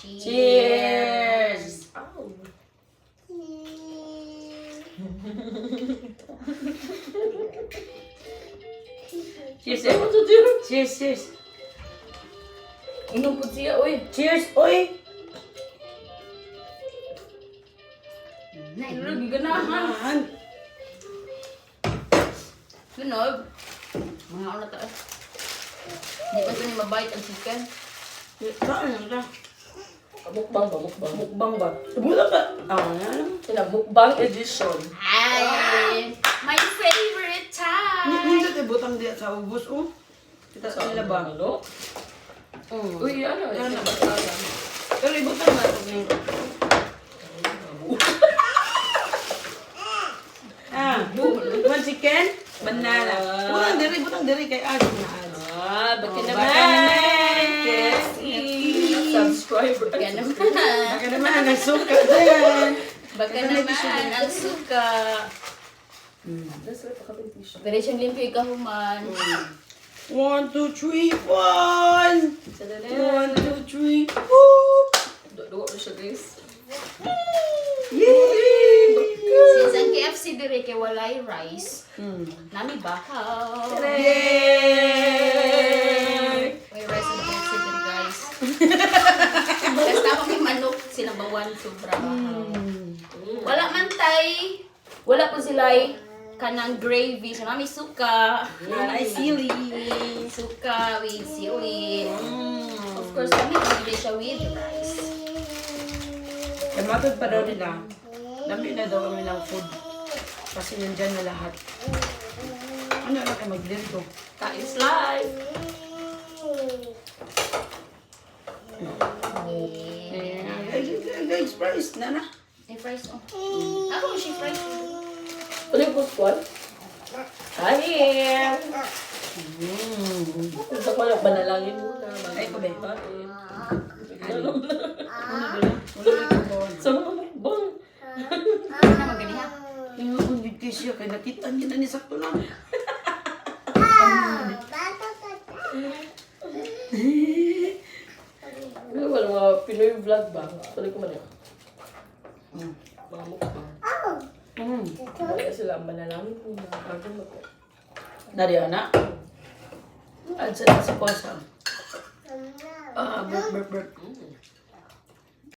Cheers! Oh. Cheers, eh. Cheers, cheers. Inom po siya, uy. Cheers, oy! Nailog, ganahan. Sunog. Mga ano to eh. Hindi pa ito ni mabait ang chicken. Saan lang ka? Mukbang ba? Mukbang. Mukbang ba? Bulan ka? Ano? Sila, mukbang edition. Ay! My favorite time! Hindi tayo butang diya sa ubos, oh. Kita sa nila ba? Ano? Uy, ano? Ano? Ano? Pero ibutang na ito ngayon. One chicken, banana. Butang diri kay Adi na Adi. Baki Oh, naman. baka naman. KFC. Subscriber. Baka naman. Baka naman, nagsuka dyan. Baka naman ang suka. That's right, pakapin tissue. Operation limpyo ikahuman. 1, 2, 3, 1. Sadali. 1, 2, 3, whoop. Dugo na siya, guys. Yay! Since ang KFC dire kay walay rice, nami bakaw. Yay! May rice ang KFC dire guys. Basta ako may manok, sinabawan, sobra bahaw. Wala man tay. Wala po sila kanang gravy. So nami suka. Ay, sili. Suka with sili. Of course kami hindi siya with rice. Kamatod pa daw nila. Dami na daw kami ng food. Kasi nandyan na lahat. Ano na kayo mag-dito? Kain's live. Guys, price na na. May fries oh. Ako mo siya fries. Ano yung squad? Kain! Gusto ko lang banalangin muna. Ay, ko ba? Kain. Ulo dito ko. Sama mo na. Bon! Ano na magani ha? Yung unid kayo siya, kaya nakita niya na ni sakto lang. Ano ba, mga Pinoy vlog ba? Tuloy ko man yun. Mga mukbang. Kaya sila ang banalangin muna. Bago mo ko. Dari anak. At sa posa. Burp.